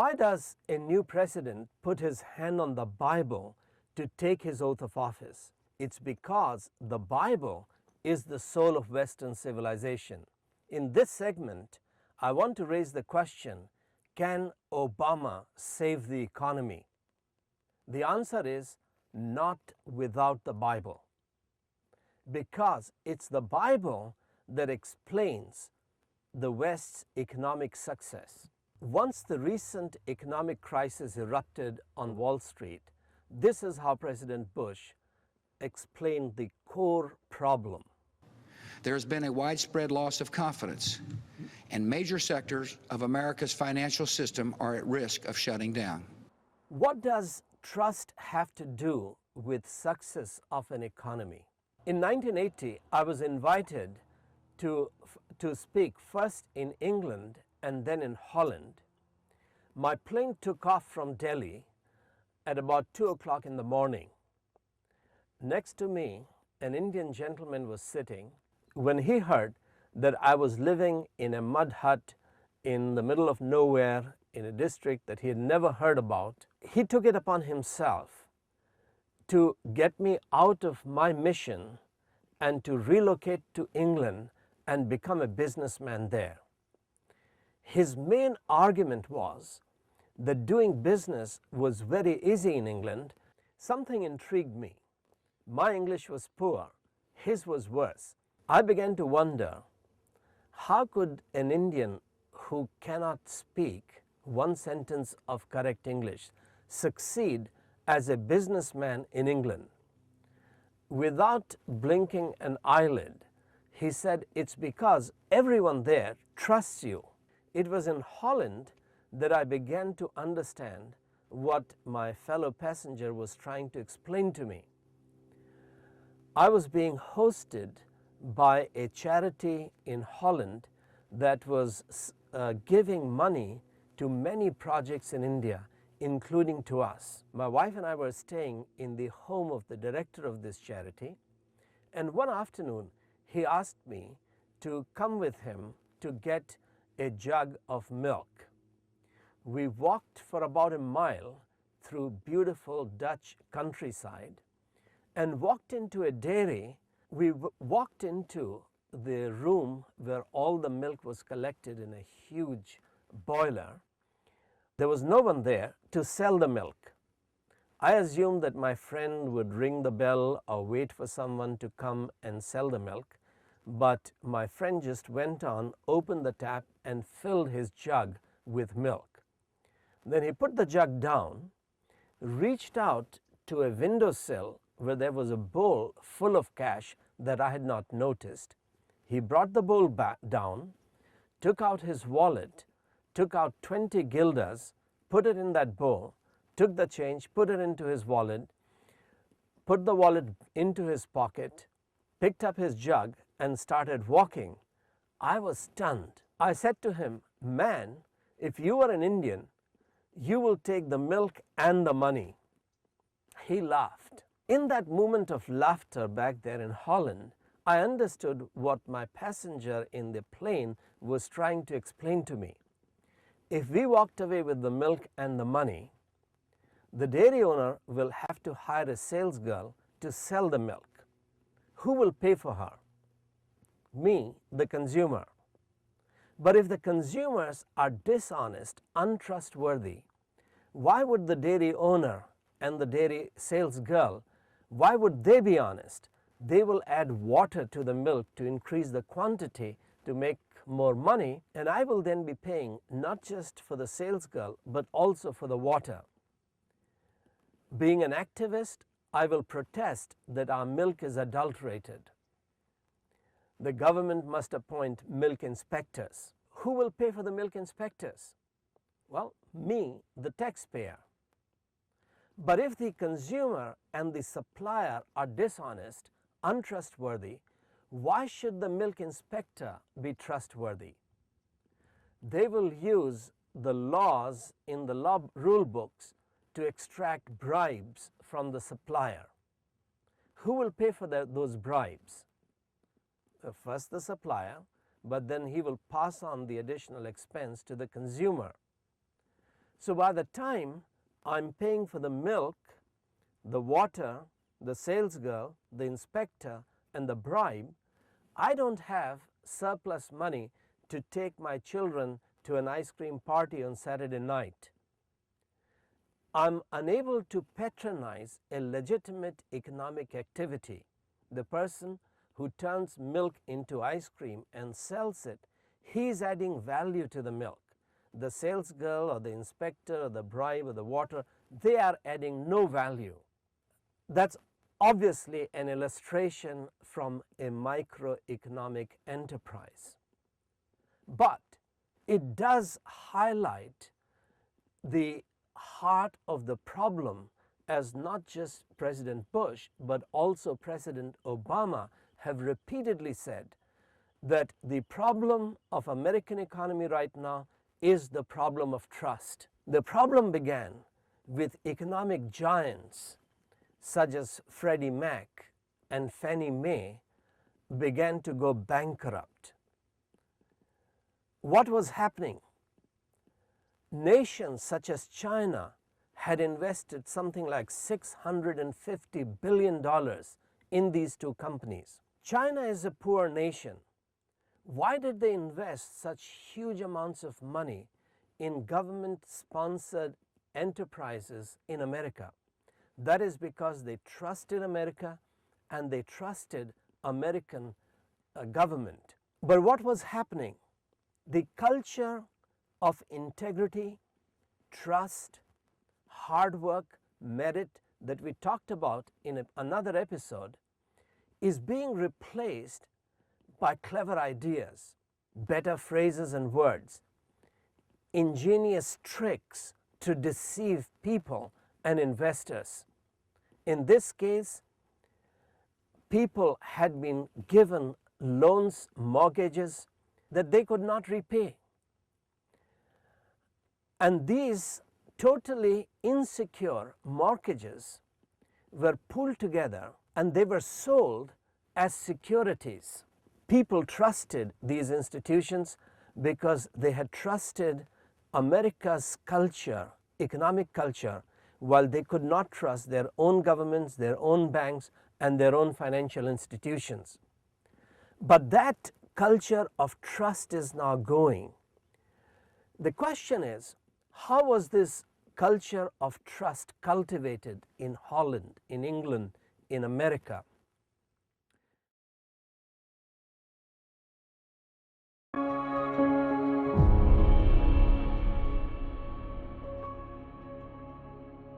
Why does a new president put his hand on the Bible to take his oath of office? It's because the Bible is the soul of Western civilization. In this segment, I want to raise the question, can Obama save the economy? The answer is not without the Bible, because it's the Bible that explains the West's economic success. Once the recent economic crisis erupted on Wall Street, this is how President Bush explained the core problem. There has been a widespread loss of confidence, and major sectors of America's financial system are at risk of shutting down. What does trust have to do with success of an economy? In 1980, I was invited to speak first in England and then in Holland. My plane took off from Delhi at about 2 o'clock in the morning. Next to me, an Indian gentleman was sitting. When he heard that I was living in a mud hut in the middle of nowhere in a district that he had never heard about, he took it upon himself to get me out of my mission and to relocate to England and become a businessman there. His main argument was that doing business was very easy in England. Something intrigued me. My English was poor, his was worse. I began to wonder, how could an Indian who cannot speak one sentence of correct English succeed as a businessman in England? Without blinking an eyelid, he said, it's because everyone there trusts you. It was in Holland that I began to understand what my fellow passenger was trying to explain to me. I was being hosted by a charity in Holland that was giving money to many projects in India, including to us. My wife and I were staying in the home of the director of this charity, and one afternoon he asked me to come with him to get a jug of milk. We walked for about a mile through beautiful Dutch countryside and walked into a dairy. We walked into the room where all the milk was collected in a huge boiler. There was no one there to sell the milk. I assumed that my friend would ring the bell or wait for someone to come and sell the milk, but my friend just went on, opened the tap and filled his jug with milk. Then he put the jug down, reached out to a windowsill where there was a bowl full of cash that I had not noticed. He brought the bowl back down, took out his wallet, took out 20 guilders, put it in that bowl, took the change, put it into his wallet, put the wallet into his pocket, picked up his jug and started walking. I was stunned. I said to him, man, if you are an Indian, you will take the milk and the money. He laughed. In that moment of laughter back there in Holland, I understood what my passenger in the plane was trying to explain to me. If we walked away with the milk and the money, the dairy owner will have to hire a sales girl to sell the milk. Who will pay for her? Me, the consumer. But if the consumers are dishonest, untrustworthy, why would the dairy owner and the dairy sales girl, why would they be honest? They will add water to the milk to increase the quantity to make more money, and I will then be paying not just for the sales girl but also for the water. Being an activist, I will protest that our milk is adulterated. The government must appoint milk inspectors. Who will pay for the milk inspectors? Well, me, the taxpayer. But if the consumer and the supplier are dishonest, untrustworthy, why should the milk inspector be trustworthy? They will use the laws in the law rule books to extract bribes from the supplier. Who will pay for those bribes? First the supplier, but then he will pass on the additional expense to the consumer. So by the time I'm paying for the milk, the water, the sales girl, the inspector, and the bribe, I don't have surplus money to take my children to an ice cream party on Saturday night. I'm unable to patronize a legitimate economic activity. The person who turns milk into ice cream and sells it, he's adding value to the milk. The sales girl or the inspector or the bribe or the water, they are adding no value. That's obviously an illustration from a microeconomic enterprise. But it does highlight the heart of the problem, as not just President Bush but also President Obama have repeatedly said that the problem of American economy right now is the problem of trust. The problem began with economic giants such as Freddie Mac and Fannie Mae began to go bankrupt. What was happening? Nations such as China had invested something like $650 billion in these two companies. China is a poor nation. Why did they invest such huge amounts of money in government-sponsored enterprises in America? That is because they trusted America and they trusted American government. But what was happening? The culture of integrity, trust, hard work, merit that we talked about in another episode is being replaced by clever ideas, better phrases and words, ingenious tricks to deceive people and investors. In this case, people had been given loans, mortgages that they could not repay. And these totally insecure mortgages were pulled together and they were sold as securities. People trusted these institutions because they had trusted America's culture, economic culture, while they could not trust their own governments, their own banks, and their own financial institutions. But that culture of trust is now going. The question is, how was this culture of trust cultivated in Holland, in England, in America?